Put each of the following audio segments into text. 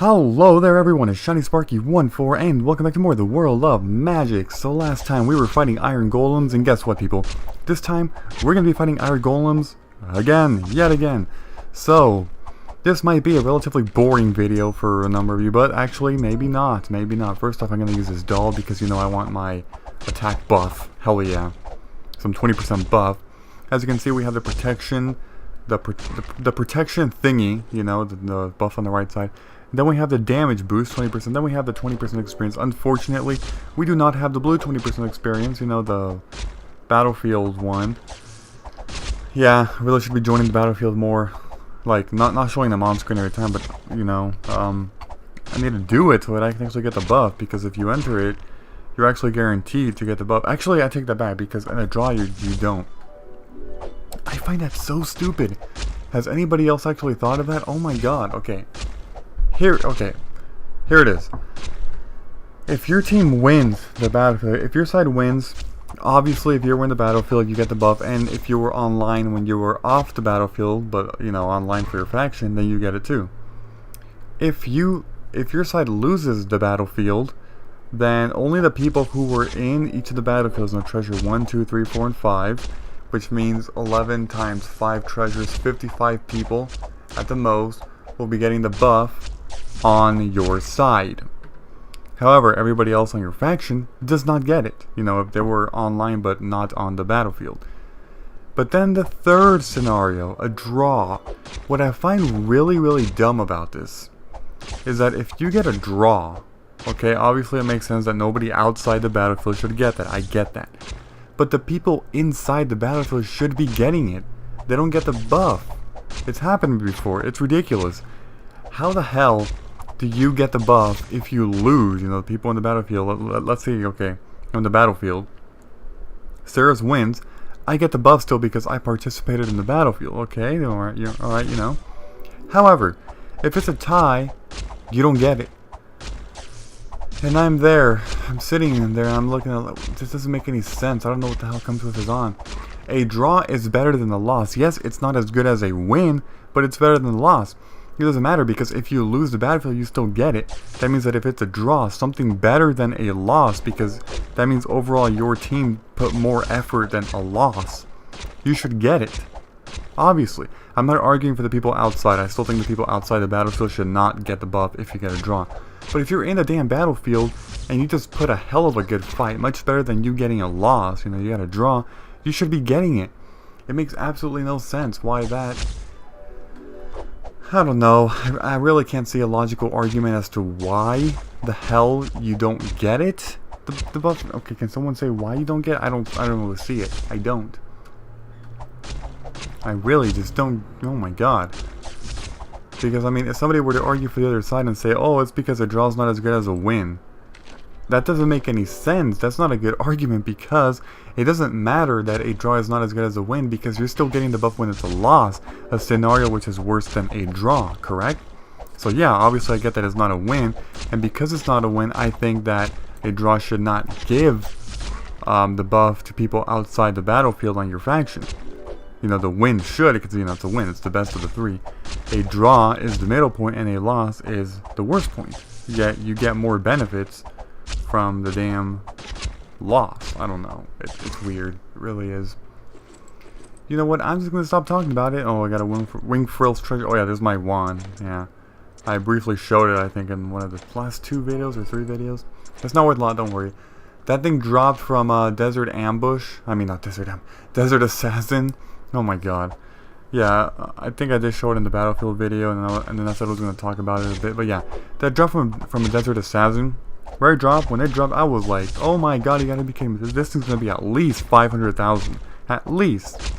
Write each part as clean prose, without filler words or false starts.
Hello there everyone, it's ShinySparky14 and welcome back to more of the World of Magic. So last time we were fighting Iron Golems, and guess what people? This time we're going to be fighting Iron Golems again, yet again. So this might be a relatively boring video for a number of you, but actually maybe not, maybe not. First off, I'm going to use this doll because you know I want my attack buff, hell yeah. Some 20% buff. As you can see, we have the protection, the protection thingy, you know, the buff on the right side. Then we have the damage boost, 20%. Then we have the 20% experience. Unfortunately, we do not have the blue 20% experience, you know, the battlefield one. Yeah, I really should be joining the battlefield more. Like, not showing them on screen every time, but, you know, I need to do it so that I can actually get the buff. Because if you enter it, you're actually guaranteed to get the buff. Actually, I take that back, because in a draw, you don't. I find that so stupid. Has anybody else actually thought of that? Oh my god, okay. Here it is. If your team wins the battlefield, if your side wins, obviously if you're in the battlefield, you get the buff, and if you were online when you were off the battlefield, but, you know, online for your faction, then you get it too. If your side loses the battlefield, then only the people who were in each of the battlefields, now treasure 1, 2, 3, 4, and 5, which means 11 times 5 treasures, 55 people at the most, will be getting the buff on your side. However, everybody else on your faction does not get it, you know, if they were online but not on the battlefield. But then the third scenario, a draw. What I find really dumb about this is that if you get a draw, okay, obviously it makes sense that nobody outside the battlefield should get that. I get that. But the people inside the battlefield should be getting it. They don't get the buff. It's happened before. It's ridiculous. How the hell do you get the buff if you lose? You know, the people in the battlefield. Let's see, okay, on the battlefield, Sarah's wins. I get the buff still because I participated in the battlefield. Okay, alright, you know. However, if it's a tie, you don't get it. And I'm there. I'm sitting in there. And I'm looking at. This doesn't make any sense. I don't know what the hell comes with this on. A draw is better than a loss. Yes, it's not as good as a win, but it's better than a loss. It doesn't matter, because if you lose the battlefield, you still get it. That means that if it's a draw, something better than a loss, because that means overall your team put more effort than a loss. You should get it. Obviously. I'm not arguing for the people outside. I still think the people outside the battlefield should not get the buff if you get a draw. But if you're in the damn battlefield and you just put a hell of a good fight, much better than you getting a loss, you know, you got a draw, you should be getting it. It makes absolutely no sense why that. I don't know. I really can't see a logical argument as to why the hell you don't get it. The buff. Okay, can someone say why you don't get it? I don't really see it. I don't. I really just don't. Oh my god. Because I mean, if somebody were to argue for the other side and say, "Oh, it's because a draw is not as good as a win," that doesn't make any sense. That's not a good argument, because it doesn't matter that a draw is not as good as a win, because you're still getting the buff when it's a loss, a scenario which is worse than a draw, correct? So yeah, obviously I get that it's not a win, and because it's not a win, I think that a draw should not give the buff to people outside the battlefield on your faction. You know, the win should, because, you know, it's a win, it's the best of the three. A draw is the middle point, and a loss is the worst point. Yet you get more benefits from the damn loss. I don't know. It's weird. It really is. You know what? I'm just going to stop talking about it. Oh, I got a wing frills treasure. Oh yeah, there's my wand. Yeah. I briefly showed it, I think, in one of the last 2 videos or 3 videos. It's not worth a lot, don't worry. That thing dropped from Desert Ambush. I mean, not Desert Desert Assassin. Oh my god. Yeah, I think I did show it in the Battlefield video, and then I said I was going to talk about it a bit. But yeah, that dropped from a Desert Assassin. Where it dropped, when it dropped, I was like, oh my god, you gotta be kidding me. This thing's gonna be at least 500,000. At least.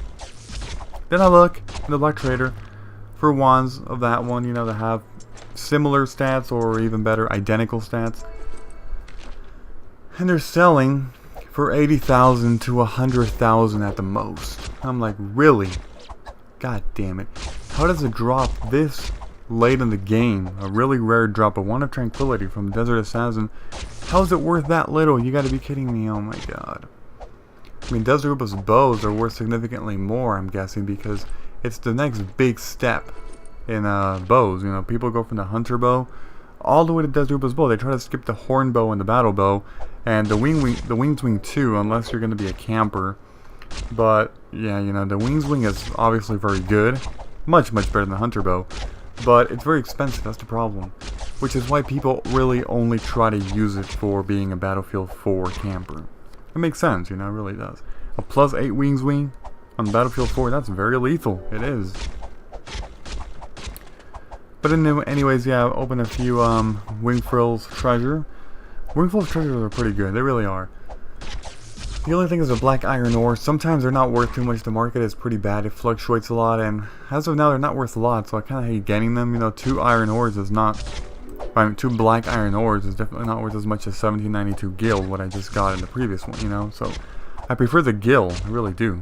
Then I look in the Black Trader for wands of that one, you know, that have similar stats or even better, identical stats. And they're selling for 80,000 to 100,000 at the most. I'm like, really? God damn it. How does it drop this late in the game? A really rare drop, a Wand of Tranquility from Desert Assassin. How is it worth that little? You gotta be kidding me. Oh my god. I mean, Desert Rupa's bows are worth significantly more, I'm guessing, because it's the next big step in bows. You know, people go from the hunter bow all the way to Desruba's bow. They try to skip the horn bow and the battle bow, and the winged wing too, unless you're going to be a camper. But yeah, you know, the winged wing is obviously very good, much better than the hunter bow, but it's very expensive. That's the problem, which is why people really only try to use it for being a Battlefield 4 camper. It makes sense, you know, it really does. A +8 winged wing on Battlefield 4, that's very lethal. It is. But anyways, yeah, I've opened a few Wing Frill's treasure. Wing Frill's treasures are pretty good, they really are. The only thing is the black iron ore. Sometimes they're not worth too much. The market is pretty bad. It fluctuates a lot, and as of now, they're not worth a lot. So I kind of hate getting them. You know, 2 iron ores is not. I mean, 2 black iron ores is definitely not worth as much as 1792 gil, what I just got in the previous one. You know, so I prefer the gil. I really do.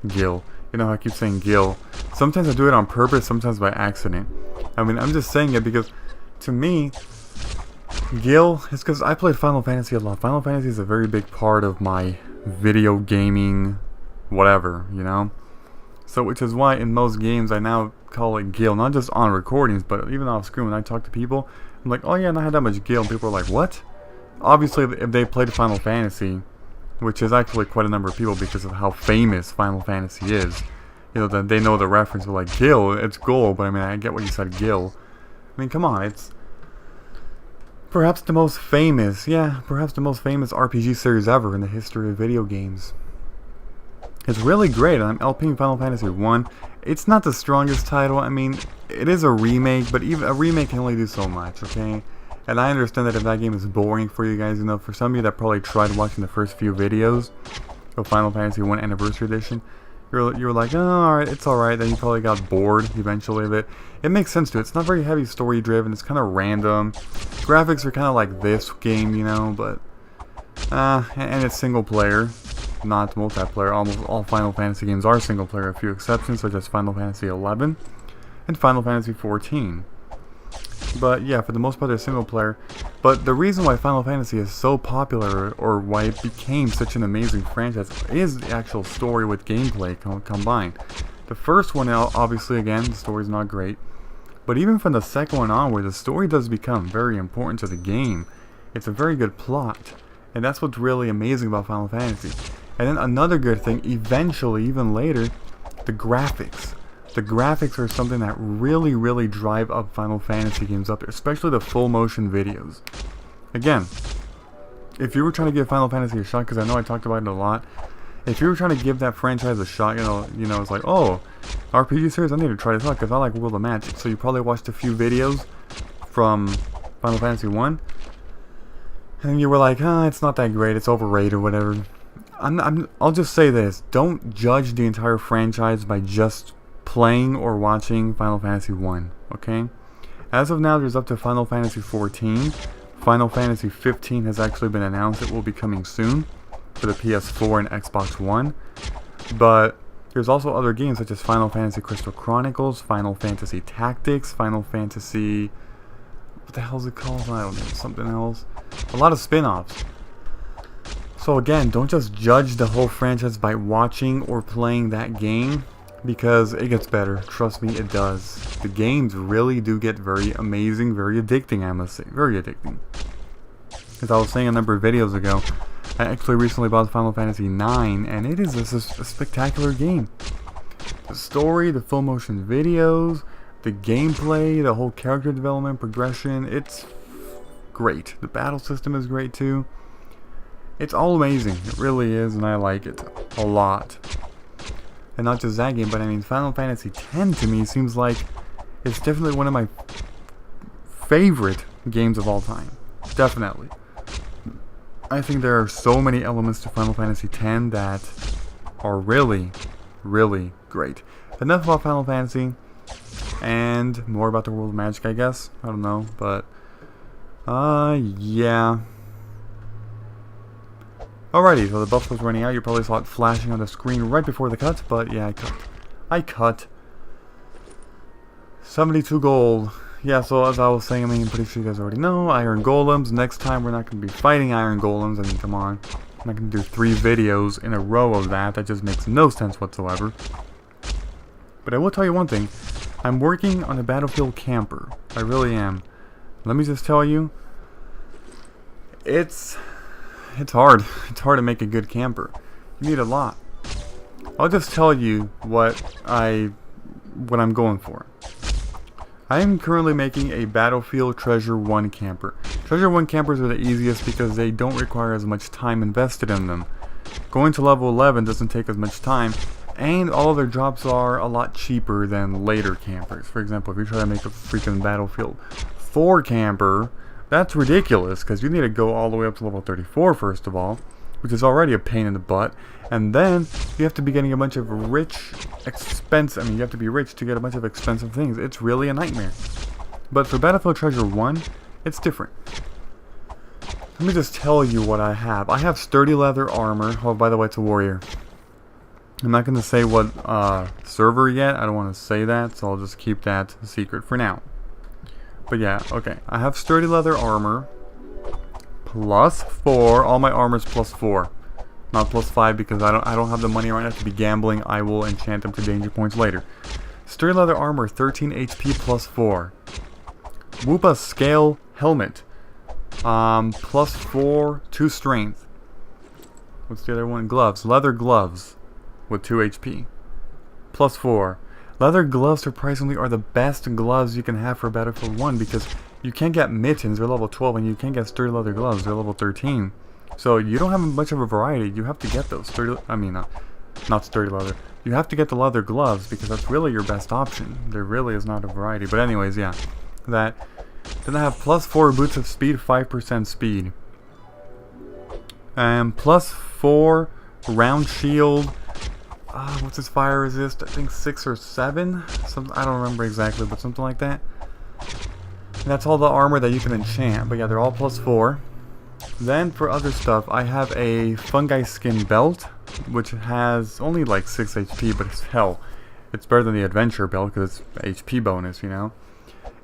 Gil. You know, I keep saying gil. Sometimes I do it on purpose. Sometimes by accident. I mean, I'm just saying it because, to me, gil is because I played Final Fantasy a lot. Final Fantasy is a very big part of my video gaming whatever, you know, so which is why in most games I now call it gil, not just on recordings but even off screen. When I talk to people, I'm like, oh yeah, and I had that much gil, and people are like, what? Obviously if they played Final Fantasy, which is actually quite a number of people because of how famous Final Fantasy is, you know, that they know the reference. But like, gil, it's gold, but I mean, I get what you said, gil. I mean, come on, it's perhaps the most famous, perhaps the most famous RPG series ever in the history of video games. It's really great. I'm LPing Final Fantasy 1. It's not the strongest title. I mean, it is a remake, but even a remake can only do so much, okay? And I understand that if that game is boring for you guys, you know, for some of you that probably tried watching the first few videos of Final Fantasy 1 Anniversary Edition, you're like, oh, alright, it's alright. Then you probably got bored eventually of it. It makes sense to it. It's not very heavy story driven. It's kind of random. Graphics are kind of like this game, you know, but and it's single player, not multiplayer. Almost all Final Fantasy games are single player, a few exceptions such as Final Fantasy 11 and Final Fantasy 14. But yeah, for the most part they're single player. But the reason why Final Fantasy is so popular, or why it became such an amazing franchise, is the actual story with gameplay combined. The first one, obviously, again, the story's not great. But even from the second one onward, the story does become very important to the game. It's a very good plot. And that's what's really amazing about Final Fantasy. And then another good thing, eventually, even later, the graphics. The graphics are something that really drive up Final Fantasy games up there, especially the full motion videos. Again, if you were trying to give Final Fantasy a shot, because I know I talked about it a lot, if you were trying to give that franchise a shot, you know, it's like, oh, RPG series, I need to try this out because I like World of Magic. So you probably watched a few videos from Final Fantasy 1, and you were like, it's not that great, it's overrated or whatever. I'll just say this, don't judge the entire franchise by just playing or watching Final Fantasy 1, okay? As of now, there's up to Final Fantasy 14. Final Fantasy 15 has actually been announced. It will be coming soon for the PS4 and Xbox One. But there's also other games such as Final Fantasy Crystal Chronicles, Final Fantasy Tactics, Final Fantasy... what the hell is it called? I don't know, something else. A lot of spin-offs. So again, don't just judge the whole franchise by watching or playing that game, because it gets better. Trust me, it does. The games really do get very amazing, very addicting, I must say. Very addicting. As I was saying a number of videos ago, I actually recently bought Final Fantasy IX, and it is a spectacular game. The story, the full motion videos, the gameplay, the whole character development, progression, it's great. The battle system is great too. It's all amazing. It really is, and I like it a lot. And not just that game, but I mean, Final Fantasy X to me seems like it's definitely one of my favorite games of all time. Definitely. I think there are so many elements to Final Fantasy X that are really great. Enough about Final Fantasy, and more about the World of Magic, I guess. I don't know, but yeah. Alrighty, so the buff was running out. You probably saw it flashing on the screen right before the cut, but yeah, I cut. 72 gold. Yeah, so as I was saying, I mean, I'm pretty sure you guys already know, Iron Golems. Next time, we're not going to be fighting Iron Golems. I mean, come on. I'm not going to do 3 videos in a row of that. That just makes no sense whatsoever. But I will tell you one thing. I'm working on a Battlefield camper. I really am. let me just tell you, it's hard. It's hard to make a good camper. You need a lot. I'll just tell you what I'm going for. I am currently making a Battlefield Treasure 1 camper. Treasure 1 campers are the easiest because they don't require as much time invested in them. Going to level 11 doesn't take as much time, and all of their drops are a lot cheaper than later campers. For example, if you try to make a freaking Battlefield 4 camper, that's ridiculous because you need to go all the way up to level 34 first of all, which is already a pain in the butt. And then you have to be getting a bunch of you have to be rich to get a bunch of expensive things. It's really a nightmare. But for Battlefield Treasure 1, it's different. Let me just tell you what I have. I have sturdy leather armor. Oh, by the way, it's a warrior. I'm not going to say what server yet. I don't want to say that, so I'll just keep that a secret for now. But yeah, okay. I have sturdy leather armor. +4. All my armor's +4. Not +5 because I don't have the money right now to be gambling. I will enchant them to danger points later. Sturdy leather armor, 13 HP +4. Whoopa scale helmet, +4, 2 strength. What's the other one? Gloves, leather gloves, with 2 HP, +4. Leather gloves surprisingly are the best gloves you can have for Battlefield 1 because you can't get mittens, they're level 12, and you can't get sturdy leather gloves, they're level 13. So you don't have much of a variety. You have to get those not sturdy leather. You have to get the leather gloves because that's really your best option. There really is not a variety. But anyways, yeah. That. Then I have +4 boots of speed, 5% speed. And +4 round shield. What's his fire resist? I think 6 or 7. I don't remember exactly, but something like that. And that's all the armor that you can enchant. But yeah, they're all +4. Then for other stuff, I have a fungi skin belt, which has only like 6 HP, but it's hell. It's better than the adventure belt because it's HP bonus, you know.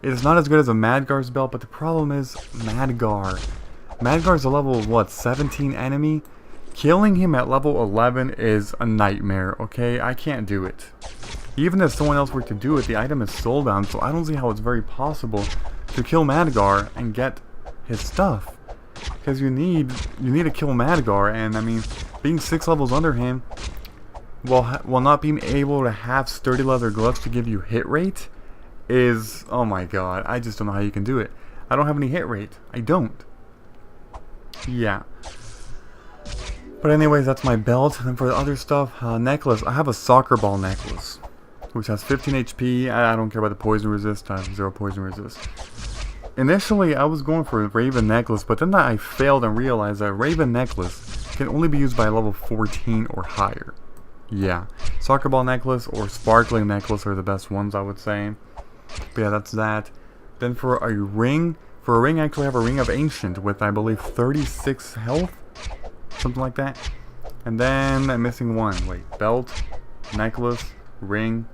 It is not as good as a Madgar's belt, but the problem is Madgar. Madgar's a level, what, 17 enemy? Killing him at level 11 is a nightmare, okay? I can't do it. Even if someone else were to do it, the item is soulbound, so I don't see how it's very possible to kill Madgar and get his stuff. Because you need to kill Madgar, and I mean, being 6 levels under him, while not being able to have sturdy leather gloves to give you hit rate, is, oh my god, I just don't know how you can do it. I don't have any hit rate. I don't. Yeah. But anyways, that's my belt. And then for the other stuff, necklace. I have a soccer ball necklace, which has 15 HP. I don't care about the poison resist. I have 0 poison resist. Initially, I was going for a Raven necklace, but then I failed and realized that Raven necklace can only be used by level 14 or higher. Yeah, soccer ball necklace or sparkling necklace are the best ones, I would say. But yeah, that's that. Then for a ring, I actually have a ring of ancient with, I believe, 36 health, something like that. And then I'm missing one. Wait, belt, necklace, ring.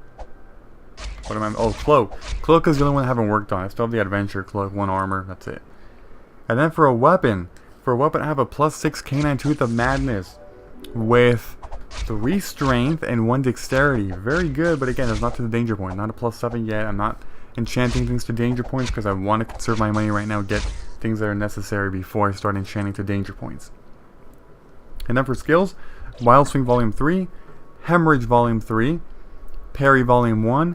What am I? Oh, cloak. Cloak is the only one I haven't worked on. I still have the adventure cloak, 1 armor. That's it. And then for a weapon, I have a +6 canine tooth of madness with 3 strength and 1 dexterity. Very good, but again, it's not to the danger point. Not a +7 yet. I'm not enchanting things to danger points because I want to conserve my money right now. Get things that are necessary before I start enchanting to danger points. And then for skills, Wild Swing Volume 3, Hemorrhage Volume 3, Parry Volume 1,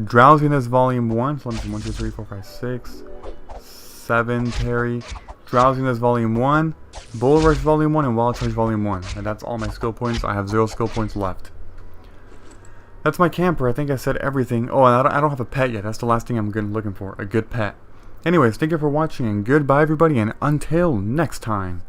Drowsiness Volume 1, so let me see, 1, 2, 3, 4, 5, 6, 7 parry, Drowsiness Volume 1, Bull Rush Volume 1, and Wild Charge Volume 1. And that's all my skill points. I have 0 skill points left. That's my camper. I think I said everything. Oh, and I don't have a pet yet. That's the last thing I'm looking for, a good pet. Anyways, thank you for watching, and goodbye everybody, and until next time.